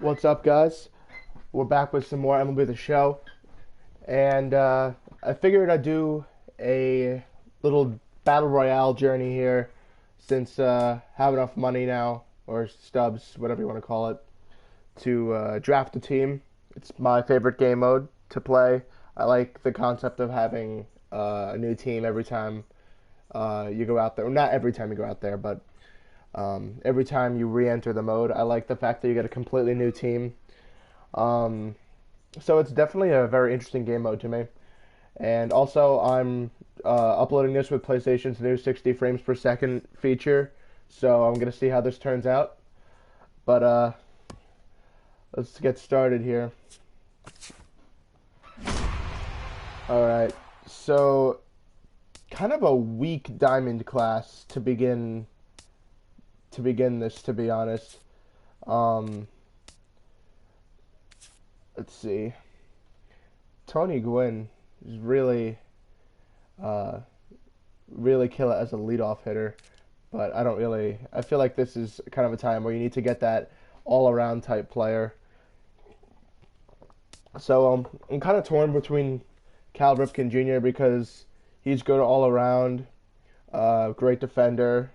What's up, guys? We're back with some more MLB The Show, and I figured I'd do a little battle royale journey here, since I have enough money now, or stubs, whatever you want to call it, to draft a team. It's my favorite game mode to play. I like the concept of having a new team every time you go out there. Well, not every time you go out there, but every time you re-enter the mode. I like the fact that you get a completely new team. Um, so it's definitely a very interesting game mode to me. And also, I'm uploading this with PlayStation's new 60 frames per second feature, so I'm gonna see how this turns out. But let's get started here. All right, so kind of a weak diamond class to begin this, to be honest. Um, let's see. Tony Gwynn is uh, really kill it as a leadoff hitter, but I don't really. I feel like this is kind of a time where you need to get that all-around type player. So I'm kind of torn between Cal Ripken Jr. because he's good all around, great defender,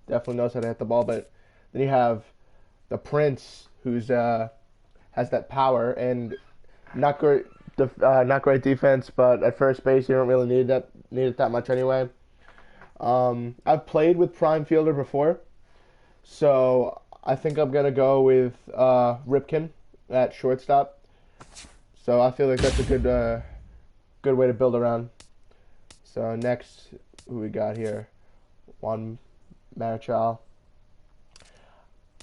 definitely knows how to hit the ball. But then you have the Prince, who's has that power and not great, not great defense, but at first base you don't really need it that much anyway. I've played with prime fielder before, so I think I'm gonna go with Ripken at shortstop. So I feel like that's a good way to build around. So next, who we got here? Juan Marichal.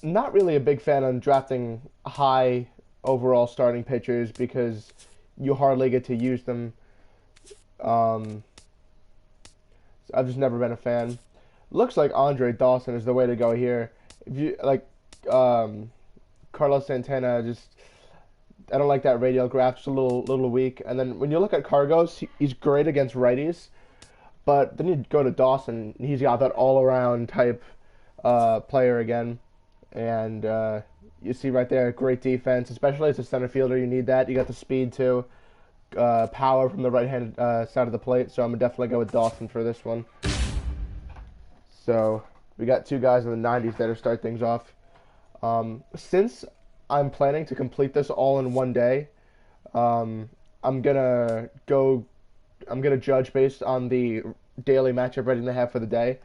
Not really a big fan on drafting high overall starting pitchers because you hardly get to use them. Um, I've just never been a fan. Looks like Andre Dawson is the way to go here. If you like, Carlos Santana, just I don't like that radial graph. Just a little weak. And then when you look at Cargos, he's great against righties. But then you go to Dawson, he's got that all-around type player again. And you see right there, great defense, especially as a center fielder. You need that. You got the speed too, power from the right-hand side of the plate. So I'm gonna definitely go with Dawson for this one. So we got two guys in the 90s that are start things off. Since I'm planning to complete this all in one day, um, I'm gonna go. I'm gonna judge based on the daily matchup rating they have for the day.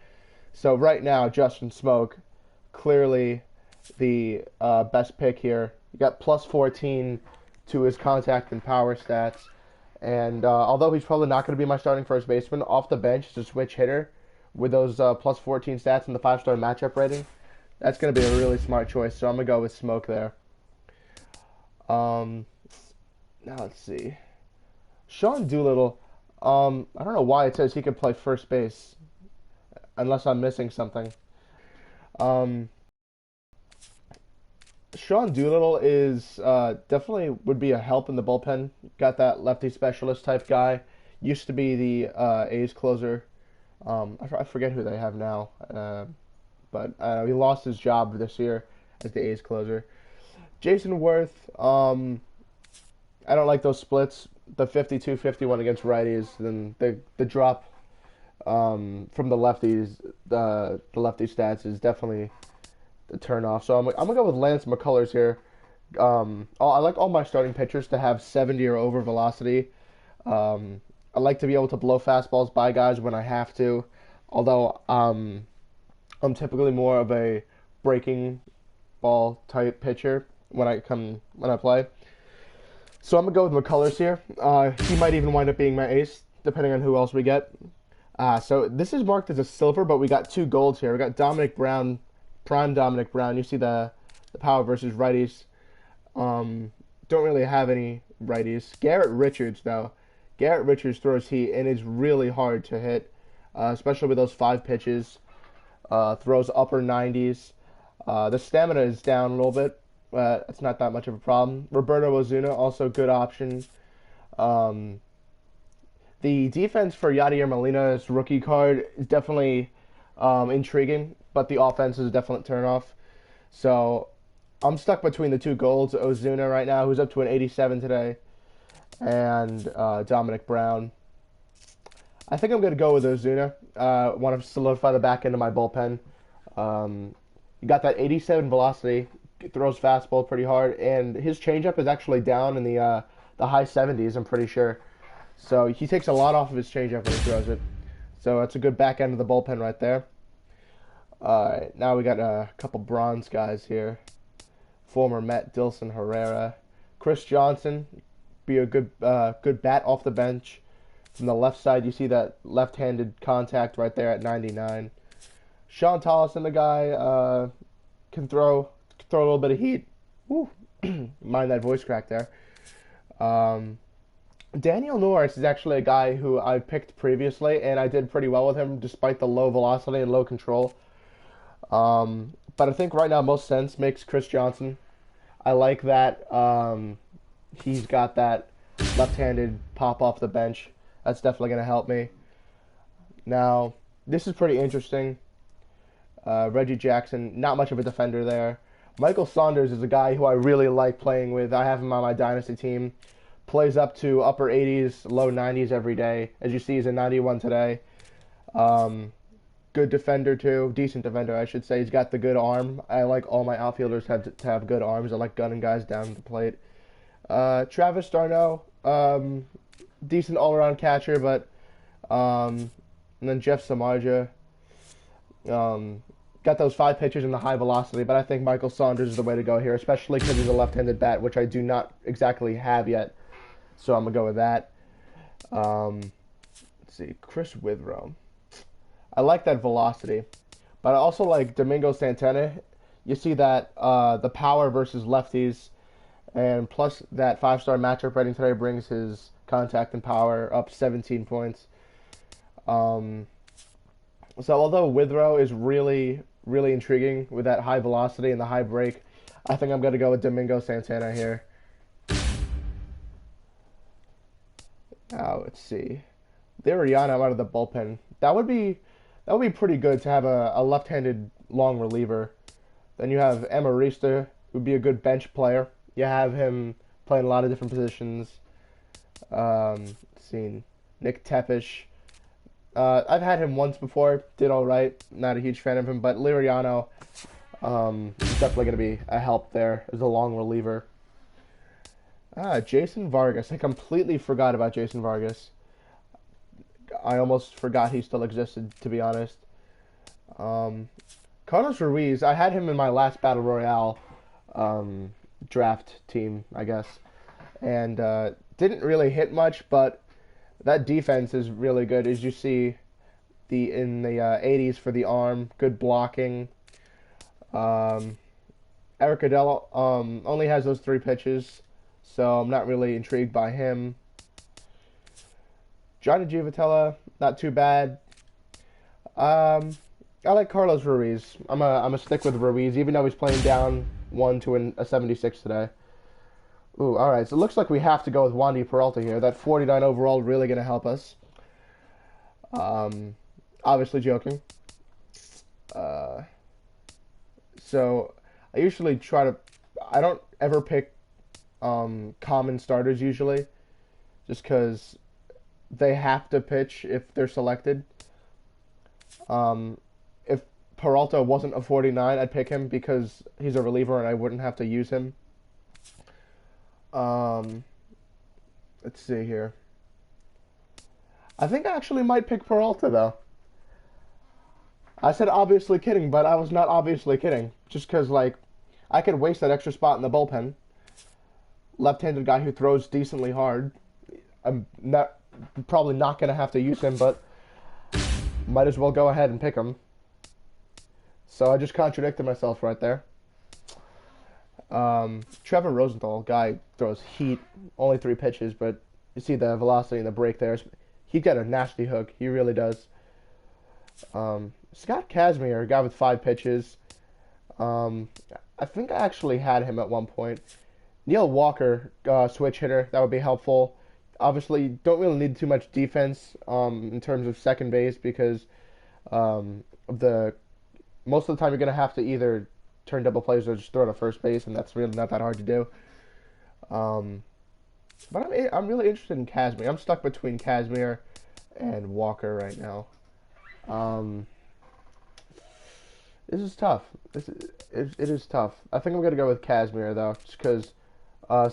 So right now, Justin Smoke, clearly the best pick here. He got plus 14 to his contact and power stats. And although he's probably not going to be my starting first baseman, off the bench as a switch hitter with those plus 14 stats and the 5-star matchup rating, that's going to be a really smart choice. So I'm going to go with Smoke there. Um, Now let's see. Sean Doolittle. I don't know why it says he can play first base, unless I'm missing something. Um, Sean Doolittle is definitely would be a help in the bullpen. Got that lefty specialist type guy. Used to be the A's closer. I forget who they have now, but he lost his job this year as the A's closer. Jason Worth. I don't like those splits. The 52-51 against righties, then the drop from the lefties, the lefty stats is definitely the turn off. So I'm gonna go with Lance McCullers here. I like all my starting pitchers to have 70 or over velocity. I like to be able to blow fastballs by guys when I have to. Although I'm typically more of a breaking ball type pitcher when I play. So I'm gonna go with McCullers here. He might even wind up being my ace, depending on who else we get. So this is marked as a silver, but we got two golds here. We got Dominic Brown, prime Dominic Brown. You see the power versus righties. Don't really have any righties. Garrett Richards though. Garrett Richards throws heat and is really hard to hit, especially with those 5 pitches. Throws upper 90s. The stamina is down a little bit. It's not that much of a problem. Roberto Ozuna, also good option. Um, the defense for Yadier Molina's rookie card is definitely intriguing, but the offense is a definite turnoff. So I'm stuck between the two golds, Ozuna right now, who's up to an 87 today, and Dominic Brown. I think I'm going to go with Ozuna. Want to solidify the back end of my bullpen. You got that 87 velocity, throws fastball pretty hard, and his changeup is actually down in the high 70s, I'm pretty sure. So he takes a lot off of his changeup when he throws it. So that's a good back end of the bullpen right there. Now we got a couple bronze guys here. Former Met Dilson Herrera, Chris Johnson, be a good bat off the bench. From the left side, you see that left-handed contact right there at 99. Sean Tollison, the guy, can throw a little bit of heat. Woo. Mind that voice crack there. Daniel Norris is actually a guy who I picked previously, and I did pretty well with him despite the low velocity and low control. But I think right now most sense makes Chris Johnson. I like that he's got that left-handed pop off the bench. That's definitely going to help me. Now, this is pretty interesting. Reggie Jackson, not much of a defender there. Michael Saunders is a guy who I really like playing with. I have him on my dynasty team. Plays up to upper 80s, low 90s every day. As you see, he's a 91 today. Good defender too, decent defender I should say. He's got the good arm. I like all my outfielders to have good arms. I like gunning guys down the plate. Travis d'Arnaud, decent all-around catcher, but and then Jeff Samardzija, got those 5 pitches in the high velocity, but I think Michael Saunders is the way to go here, especially because he's a left-handed bat, which I do not exactly have yet. So I'm gonna go with that. Let's see, Chris Withrow. I like that velocity, but I also like Domingo Santana. You see that the power versus lefties, and plus that 5-star matchup rating today brings his contact and power up 17 points. So although Withrow is really, really intriguing with that high velocity and the high break, I think I'm going to go with Domingo Santana here. Now, let's see. Liriano out of the bullpen. That would be pretty good to have a left-handed long reliever. Then you have Emarista, who would be a good bench player. You have him playing a lot of different positions. Let's see, Nick Tepish. I've had him once before, did all right. Not a huge fan of him, but Liriano is definitely going to be a help there as a long reliever. Jason Vargas. I completely forgot about Jason Vargas. I almost forgot he still existed, to be honest. Carlos Ruiz, I had him in my last Battle Royale draft team, I guess. And didn't really hit much, but that defense is really good. As you see in the 80s for the arm, good blocking. Eric Adell only has those 3 pitches, so I'm not really intrigued by him. Johnny Giavotella, not too bad. I like Carlos Ruiz. I'm a stick with Ruiz, even though he's playing down 1 to a 76 today. Ooh, all right. So it looks like we have to go with Wandy Peralta here. That 49 overall really going to help us. Obviously joking. So I usually try to. I don't ever pick common starters usually, just because they have to pitch if they're selected. If Peralta wasn't a 49, I'd pick him because he's a reliever and I wouldn't have to use him. Let's see here. I think I actually might pick Peralta, though. I said obviously kidding, but I was not obviously kidding. Just because, like, I could waste that extra spot in the bullpen. Left-handed guy who throws decently hard. I'm probably not going to have to use him, but might as well go ahead and pick him. So I just contradicted myself right there. Trevor Rosenthal, guy throws heat, only 3 pitches, but you see the velocity and the break there. He got a nasty hook. He really does. Scott Kazmir, a guy with 5 pitches. I think I actually had him at one point. Neil Walker, switch hitter. That would be helpful. Obviously, don't really need too much defense in terms of second base because most of the time you're going to have to either turn double plays or just throw to first base, and that's really not that hard to do. Um, but I'm really interested in Kazmir. I'm stuck between Kazmir and Walker right now. This is tough. It is tough. I think I'm gonna go with Kazmir though, just because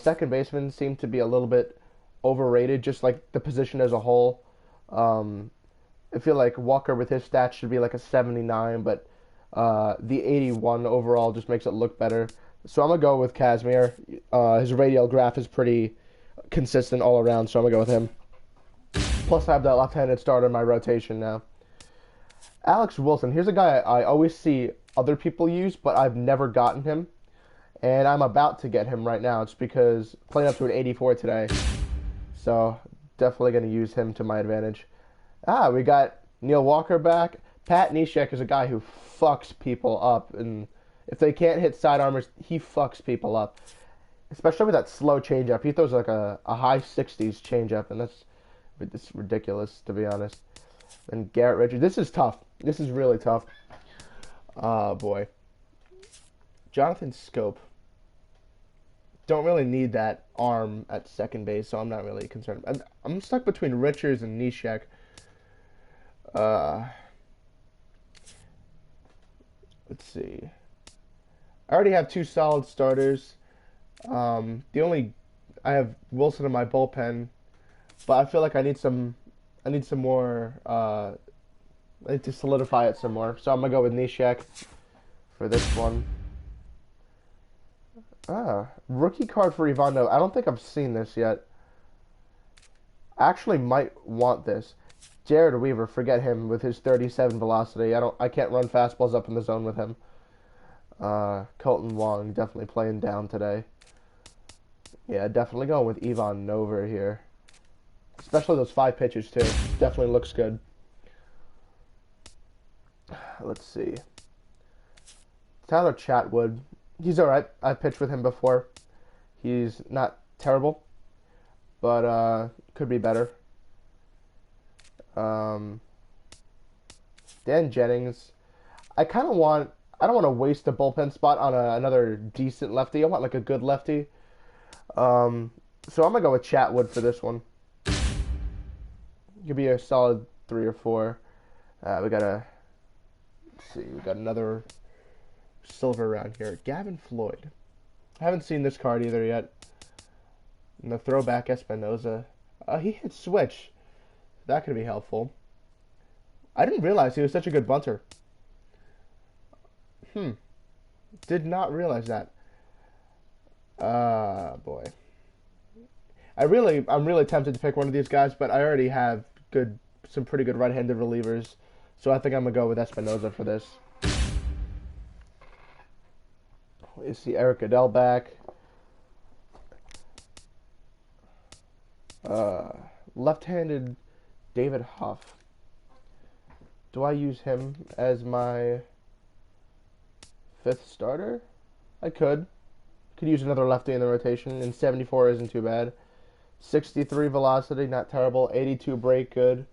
second baseman seem to be a little bit overrated, just like the position as a whole. I feel like Walker with his stats should be like a 79, but the 81 overall just makes it look better. So I'm gonna go with Kazmir. His radial graph is pretty consistent all around, so I'm gonna go with him. Plus, I have that left-handed starter in my rotation now. Alex Wilson. Here's a guy I always see other people use, but I've never gotten him. And I'm about to get him right now. It's because playing up to an 84 today. So definitely going to use him to my advantage. We got Neil Walker back. Pat Neshek is a guy who fucks people up. And if they can't hit sidearmers, he fucks people up. Especially with that slow changeup. He throws like a high 60s changeup. And it's ridiculous, to be honest. And Garrett Richards. This is tough. This is really tough. Boy. Jonathan Scope. Don't really need that arm at second base, so I'm not really concerned. I'm stuck between Richards and Neshek. Let's see. I already have two solid starters. I have Wilson in my bullpen, but I feel like I need some more. I need to solidify it some more. So I'm gonna go with Neshek for this one. Rookie card for Ivano. I don't think I've seen this yet. I actually might want this. Jared Weaver, forget him with his 37 velocity. I can't run fastballs up in the zone with him. Colton Wong definitely playing down today. Yeah, definitely going with Ivan Nova here. Especially those 5 pitches too. Definitely looks good. Let's see. Tyler Chatwood. He's alright. I've pitched with him before. He's not terrible, but could be better. Dan Jennings. I don't want to waste a bullpen spot on another decent lefty. I want like a good lefty. So I'm gonna go with Chatwood for this one. Could be a solid 3 or 4. Let's see. We got another silver around here. Gavin Floyd. I haven't seen this card either yet. And the throwback Espinoza. He hit switch. That could be helpful. I didn't realize he was such a good bunter. Did not realize that. Boy. I'm really tempted to pick one of these guys, but I already have some pretty good right-handed relievers. So I think I'm gonna go with Espinoza for this. You see Eric Adell back. Left-handed David Huff. Do I use him as my 5th starter? I could. Could use another lefty in the rotation, and 74 isn't too bad. 63 velocity, not terrible. 82 break, good.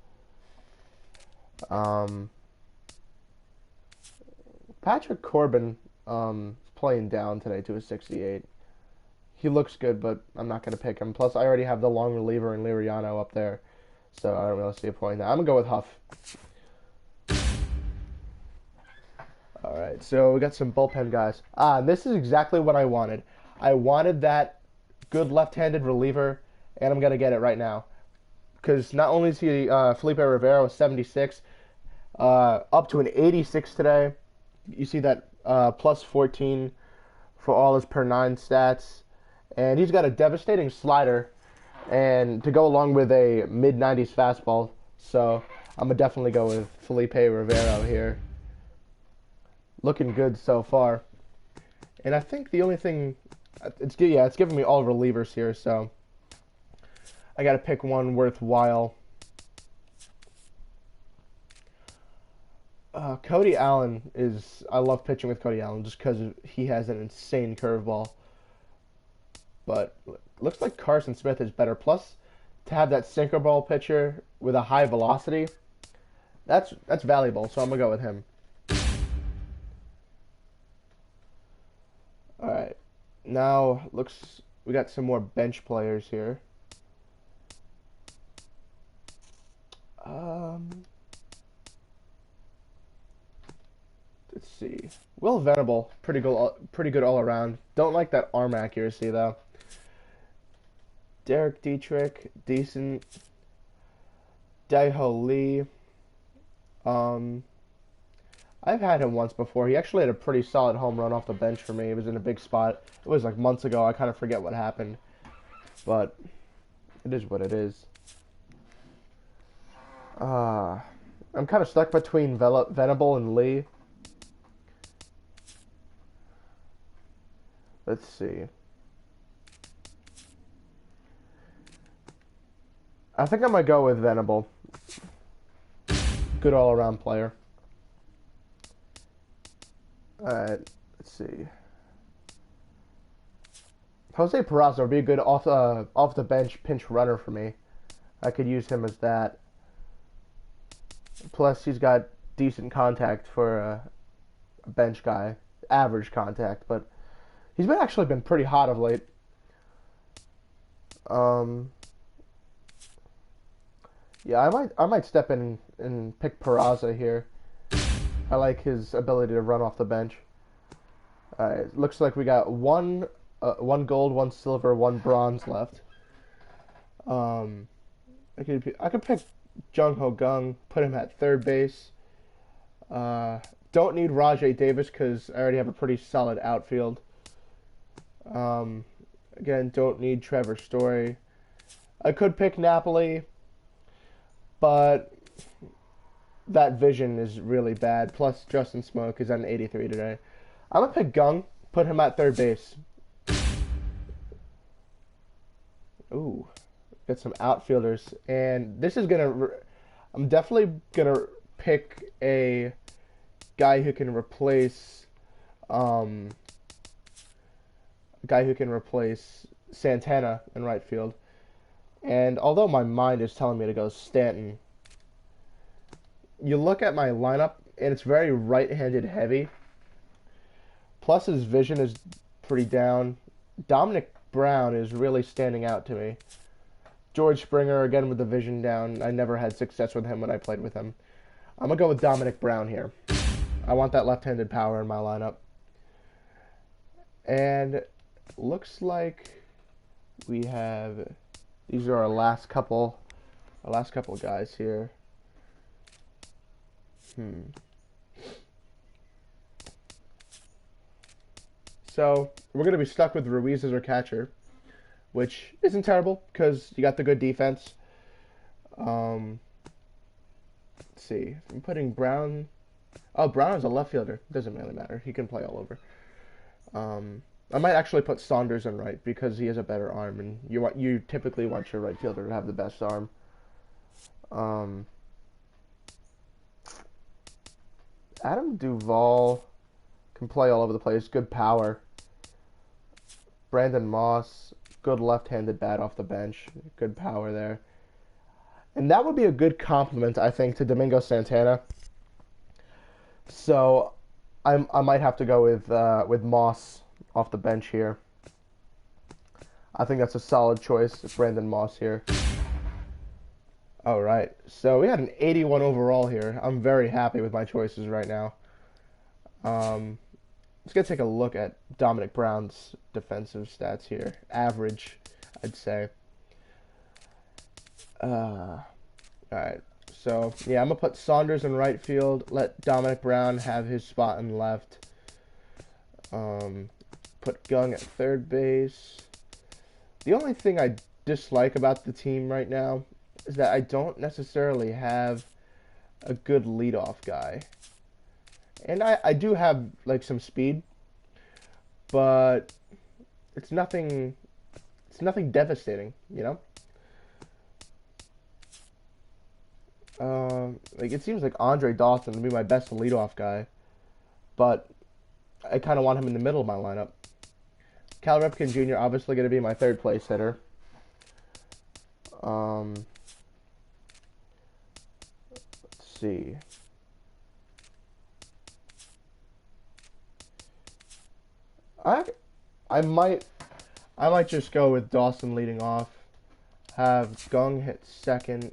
Patrick Corbin playing down today to a 68. He looks good, but I'm not going to pick him. Plus, I already have the long reliever in Liriano up there, so I don't really see a point in that. I'm going to go with Huff. All right, so we got some bullpen guys. This is exactly what I wanted. I wanted that good left-handed reliever, and I'm going to get it right now. Because not only is he Felipe Rivera with 76, up to an 86 today. You see that plus 14 for all his per 9 stats. And he's got a devastating slider and to go along with a mid-90s fastball. So I'm going to definitely go with Felipe Rivera here. Looking good so far. And I think the only thing... It's giving me all relievers here, so I got to pick one worthwhile. Cody Allen is... I love pitching with Cody Allen just because he has an insane curveball. But looks like Carson Smith is better. Plus, to have that sinker ball pitcher with a high velocity, that's valuable. So I'm going to go with him. All right. Now looks we got some more bench players here. Um, let's see. Will Venable, pretty good all around. Don't like that arm accuracy though. Derek Dietrich, decent. Daiho Lee. Um, I've had him once before. He actually had a pretty solid home run off the bench for me. It was in a big spot. It was like months ago. I kind of forget what happened, but it is what it is. I'm kind of stuck between Venable and Lee. Let's see. I think I might go with Venable. Good all-around player. Alright, let's see. Jose Peraza would be a good off the bench pinch runner for me. I could use him as that. Plus, he's got decent contact for a bench guy. Average contact, but he's actually been pretty hot of late. Yeah, I might step in and pick Peraza here. I like his ability to run off the bench. Looks like we got one gold, one silver, one bronze left. I could pick Jung Ho Gung, put him at third base. Don't need Rajay Davis because I already have a pretty solid outfield. Again, don't need Trevor Story. I could pick Napoli, but that vision is really bad. Plus, Justin Smoke is at an 83 today. I'm going to pick Gung, put him at third base. Ooh, get some outfielders. And this is going to... I'm definitely going to pick a guy who can replace... Santana in right field. And although my mind is telling me to go Stanton, you look at my lineup, and it's very right-handed heavy. Plus, his vision is pretty down. Dominic Brown is really standing out to me. George Springer, again, with the vision down. I never had success with him when I played with him. I'm going to go with Dominic Brown here. I want that left-handed power in my lineup. And looks like we have... These are our last couple guys here. So we're going to be stuck with Ruiz as our catcher, which isn't terrible because you got the good defense. Let's see. If I'm putting Brown... Oh, Brown is a left fielder. Doesn't really matter. He can play all over. I might actually put Saunders in right because he has a better arm, and you typically want your right fielder to have the best arm. Adam Duvall can play all over the place. Good power. Brandon Moss, good left-handed bat off the bench. Good power there. And that would be a good compliment, I think, to Domingo Santana. So I might have to go with Moss off the bench here. I think that's a solid choice, Brandon Moss here. All right, so we had an 81 overall here. I'm very happy with my choices right now. Let's go take a look at Dominic Brown's defensive stats here. Average, I'd say. All right, so yeah, I'm gonna put Saunders in right field. Let Dominic Brown have his spot in left. Put Gung at third base. The only thing I dislike about the team right now is that I don't necessarily have a good leadoff guy. And I do have like some speed, but it's nothing devastating, you know? Like it seems like Andre Dawson would be my best leadoff guy, but I kind of want him in the middle of my lineup. Cal Ripken Jr. obviously going to be my third place hitter. Let's see. I might just go with Dawson leading off. Have Gung hit second.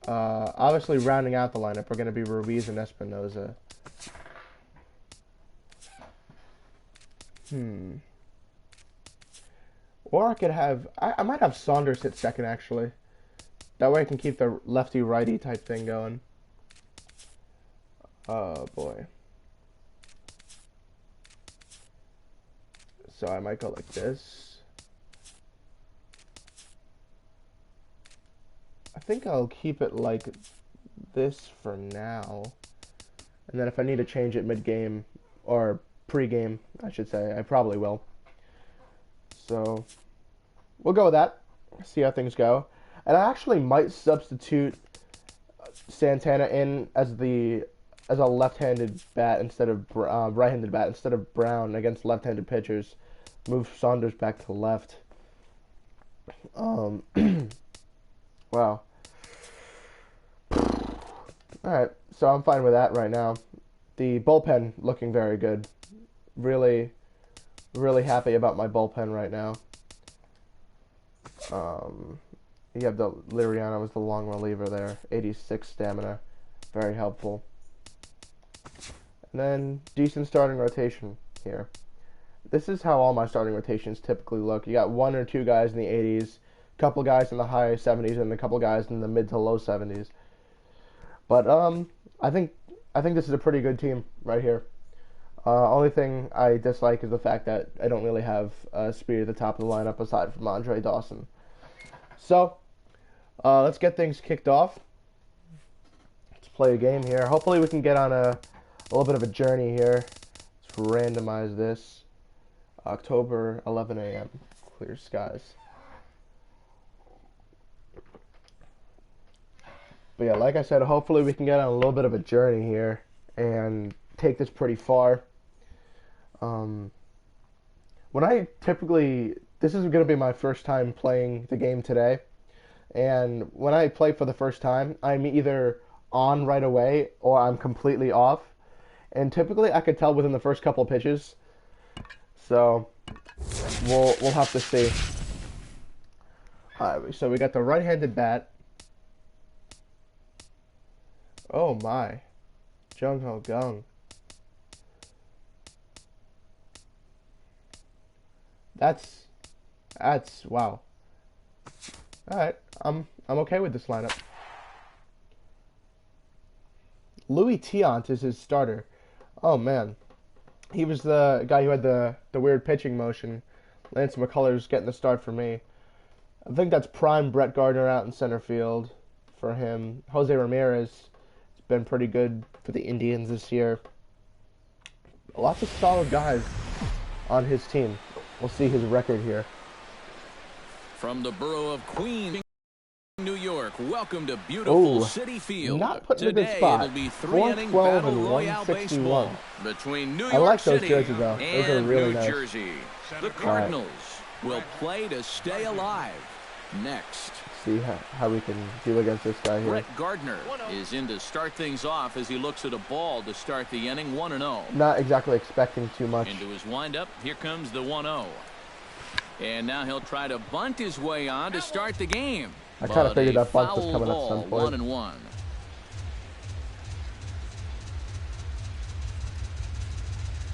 Obviously, rounding out the lineup, we're going to be Ruiz and Espinoza. Or I could have... I might have Saunders hit second, actually. That way I can keep the lefty-righty type thing going. Oh, boy. So I might go like this. I think I'll keep it like this for now. And then if I need to change it mid-game, or pre-game, I should say, I probably will. So, we'll go with that. See how things go. And I actually might substitute Santana in as a left-handed bat instead of right-handed bat instead of Brown against left-handed pitchers. Move Saunders back to the left. Wow. Alright, so I'm fine with that right now. The bullpen looking very good. Really, really happy about my bullpen right now. You have the Liriano was the long reliever there. 86 stamina. Very helpful. And then decent starting rotation here. This is how all my starting rotations typically look. You got 1 or 2 guys in the 80s, a couple guys in the high 70s, and a couple guys in the mid to low 70s. But I think this is a pretty good team right here. Only thing I dislike is the fact that I don't really have speed at the top of the lineup aside from Andre Dawson. So let's get things kicked off. Let's play a game here. Hopefully we can get on a little bit of a journey here. Let's randomize this. October 11 a.m. Clear skies. But yeah, like I said, hopefully we can get on a little bit of a journey here and take this pretty far. This is going to be my first time playing the game today. And when I play for the first time, I'm either on right away or I'm completely off. And typically I could tell within the first couple of pitches. So we'll have to see. Alright, so we got the right-handed bat. Oh my. Jung Ho Gung. That's wow. Alright, I'm okay with this lineup. Louis Tiant is his starter. Oh man. He was the guy who had the weird pitching motion. Lance McCullers getting the start for me. I think that's prime Brett Gardner out in center field for him. Jose Ramirez has been pretty good for the Indians this year. Lots of solid guys on his team. We'll see his record here. From the borough of Queens, New York, welcome to beautiful City Field. Not put in a good Today spot. it'll be 3-inning battle Royale baseball between New York those City jerseys, though. Those are and really New nice. Jersey. The Cardinals will play to stay alive. Next, See how we can do against this guy here. Brett Gardner is in to start things off as he looks at a ball to start the inning. 1-0. Not exactly expecting too much. Into his windup, here comes the 1-0. And now he'll try to bunt his way on to start the game. I kind of figured that bunt was coming at some point. 1-1.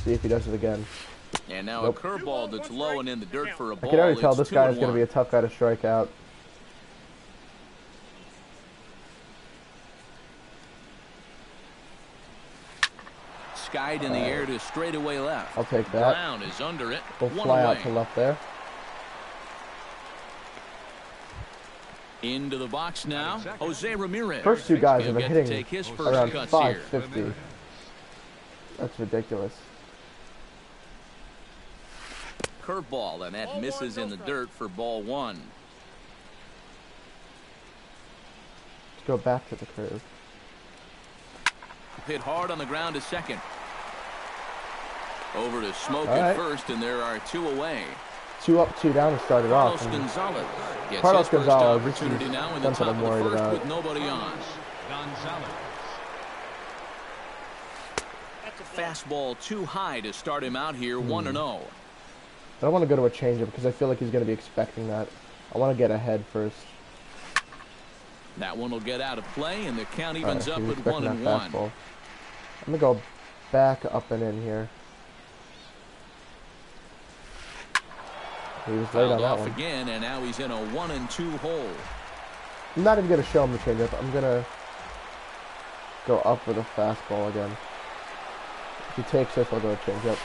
See if he does it again. And now a curveball that's low and in the dirt for a ball. I can already tell this guy is 2-1. going to be a tough guy to strike out. Skied in the air to straightaway left. I'll take that. Brown is under it. We'll One fly away. out to left there. Into the box now, Jose Ramirez. First two guys He'll have been get to hitting take his first around cuts 550. here. That's ridiculous. Curveball, and that misses in the dirt for ball 1. Let's go back to the curve. Hit hard on the ground to second. Over to Smoke All at right. first, and there are 2 away. 2 up, 2 down to start it off. Carlos Gonzalez gets Carlos his first Gonzalez, this opportunity is now in the something top I'm of the worried first about. with nobody on. fastball too high to start him out here 1-0. I don't want to go to a changeup because I feel like he's going to be expecting that. I want to get ahead first. That one will get out of play, and the count evens up at 1-1. I'm going to go back up and in here. He was late on that one. Again, and now he's in a 1-2 hole. I'm not even going to show him the changeup. I'm going to go up with a fastball again. If he takes this, I'll go changeup.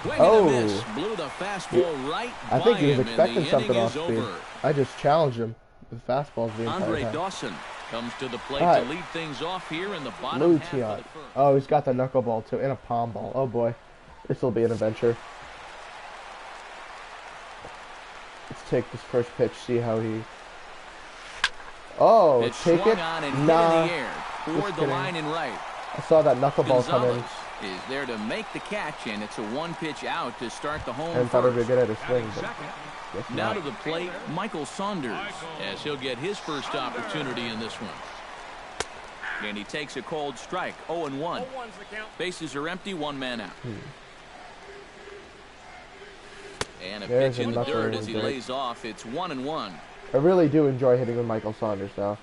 Swing and a miss. Blew the fastball right I think he was by him, expecting and the something inning off is speed. over. I just challenged him with fastballs the entire Andre time. Dawson comes to the plate Right. to lead things off here in the bottom half of the first. Oh, he's got the knuckleball too, and a palm ball. Oh boy, this will be an adventure. Let's take this first pitch, see how he... Oh, It take swung it? on and Nah. hit in the air toward the line and right. I saw that knuckleball come in. Gonzalez is there to make the catch, and it's a one-pitch out to start the home And thought it would first. be good at a swing, but guess Now not. to the plate, Michael Saunders, as he'll get his first opportunity in this one. And he takes a cold strike, 0-1. Bases are empty, one man out. And a There's pitch in the another dirt one, as he Jake. lays off. It's 1-1. I really do enjoy hitting with Michael Saunders, though.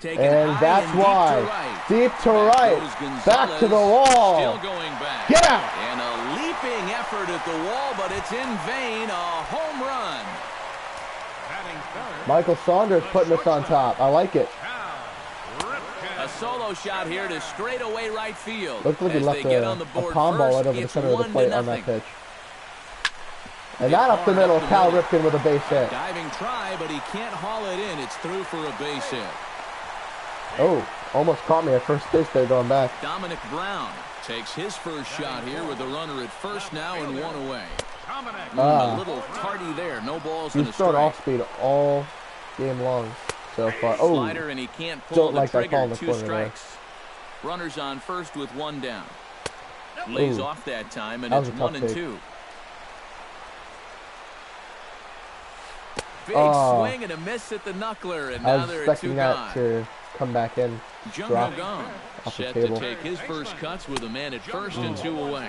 Taken And high that's and why. Deep to Back right. goes Back to the Gonzalez, wall. Still going back. Get out. And a leaping effort at the wall, but it's in vain. A home run. Michael Saunders putting us on top. I like it. A solo shot here to straightaway right field. Looks like he As left they get on the a board palm ball first, right over the it's center of the 1-0. plate on that pitch. And that up the middle, Cal Ripken with a base hit. Diving try, but he can't haul it in. It's through for a base hit. Oh, almost caught me at first base there going back. Dominic Brown takes his first shot here with a runner at first now and one away. A little tardy there. No balls in a He's thrown strike. off speed all game long so far. Oh, Slider, and he can't pull don't the like that call trigger. in the 2 corner there. strikes. Runners on first with one down. Lays off that time, and That was it's a tough 1-2. Big swing and a miss at the knuckler, and I now was there are 2 expecting that gone. to come back in. Jung Drop Ho Gone off the set table. to take his first cuts with a man at first and 2 away.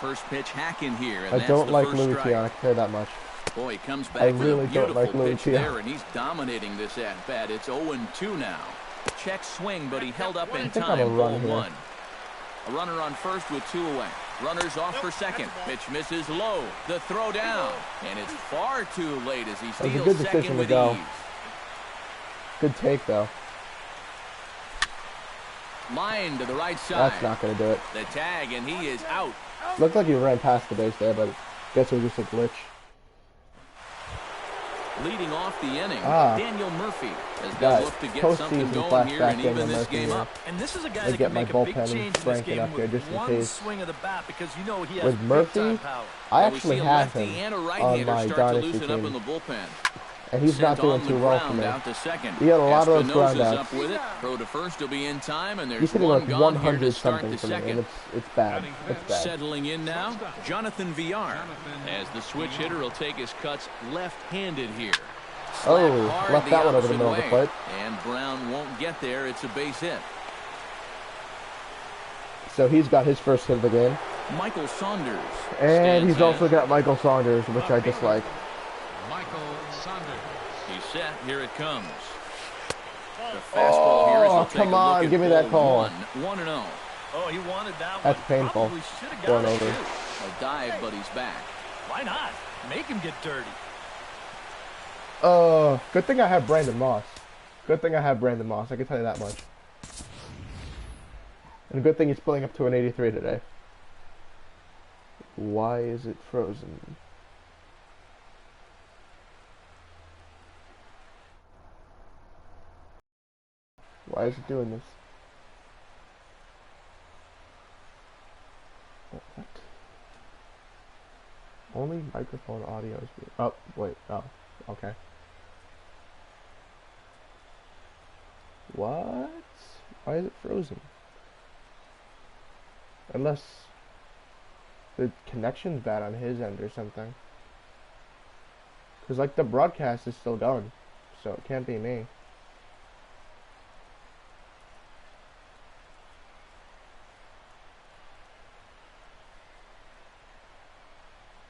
First pitch hack in here, and I that's don't the like first Louis strike. Tiana care that much. Boy, he comes back I with really a don't beautiful like Louis pitch Tiana. there, and he's dominating this at-bat. It's 0-2 now. Check swing, but he held up in I think I'm a time. run Ball here. 1. A runner on first with 2 away. Runners off for second. Pitch misses low. The throw down. And it's far too late as he That was a steals good second decision to with go. ease. Good take, though. Line to the right side. That's not going to do it. The tag, and he is out. Looked like he ran past the base there, but I guess it was just a glitch. Leading off the inning, Ah. Daniel Murphy has got Got to look to get something postseason going here flashback and Daniel even this Murphy game here. up. And this is a guy They that get can my make a big bullpen change in this Frank game up here with just in one case. swing of the bat because you know he has With Murphy, big-time power. I Well, we actually see a have lefty him and a on right-hander my start to dynasty loosen up in team, the bullpen. and he's not Sent doing on too the well for ground me. out to second. He had a lot of those Espinosa's groundouts. up with it. Throw to first will be in time, and He's there's hitting one like gone here 100 to start something the for me, and second. it's bad. It's bad. Settling in now, Jonathan Villar, as the switch hitter will take his cuts left-handed here. Oh, Slapped hard left that one over the opposite middle of the way. plate. And Brown won't get there. It's a base hit. So he's got his first hit of the game. Michael Saunders. And stands he's in. also got Michael Saunders, which I dislike. Michael Saunders. He's set. Here it comes. The fastball here is Oh, will take come a on, look at give me that ball call. 1-0. Oh, he wanted that That's one. painful. Probably should have Going got it over. too. A dive, but he's back. Why not? Make him get dirty. Good thing I have Brandon Moss. Good thing I have Brandon Moss, I can tell you that much. And good thing he's pulling up to an 83 today. Why is it frozen? Why is it doing this? What? Only microphone audio is being... Oh, wait. Oh, okay. What? Why is it frozen? Unless the connection's bad on his end or something. Because, like, the broadcast is still going. So it can't be me.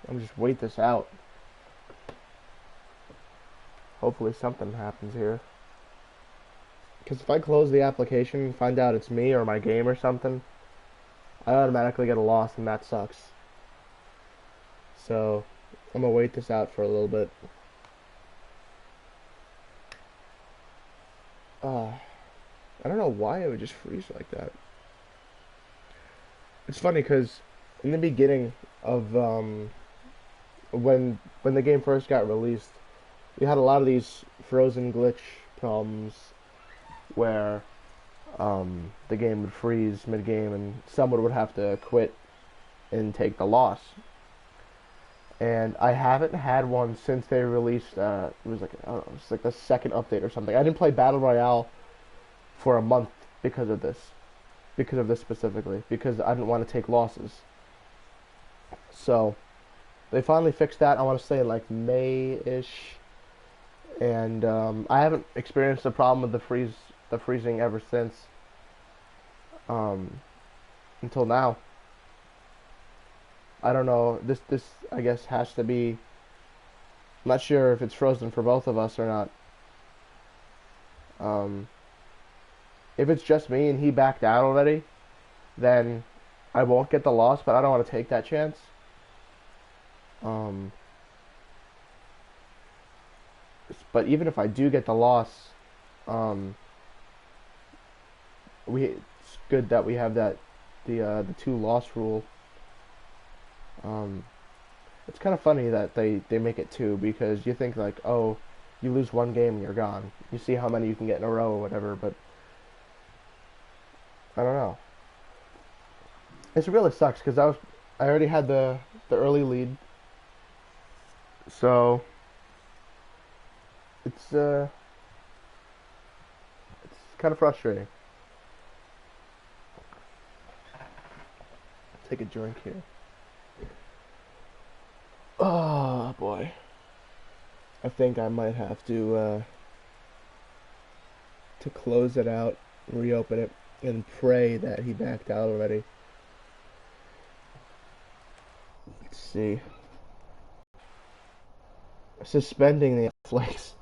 I'm just wait this out. Hopefully something happens here. Because if I close the application and find out it's me or my game or something, I automatically get a loss, and that sucks. So, I'm going to wait this out for a little bit. I don't know why it would just freeze like that. It's funny because in the beginning of when the game first got released, we had a lot of these frozen glitch problems where the game would freeze mid-game and someone would have to quit and take the loss. And I haven't had one since they released. It was like, I don't know, it's like the second update or something. I didn't play Battle Royale for a month because of this specifically, because I didn't want to take losses. So they finally fixed that. I want to say in like May-ish, and I haven't experienced the problem with the freezing ever since. Until now. I don't know. This I guess has to be. I'm not sure if it's frozen for both of us or not. If it's just me and he backed out already, then I won't get the loss, but I don't want to take that chance. But even if I do get the loss, it's good that we have that the 2-loss rule. It's kind of funny that they make it 2, because you think like, oh, you lose one game and you're gone. You see how many you can get in a row or whatever, but I don't know. It really sucks because I already had the early lead, so it's kind of frustrating. Take a drink here. Oh boy, I think I might have to close it out, reopen it, and pray that he backed out already. Let's see. Suspending the flex.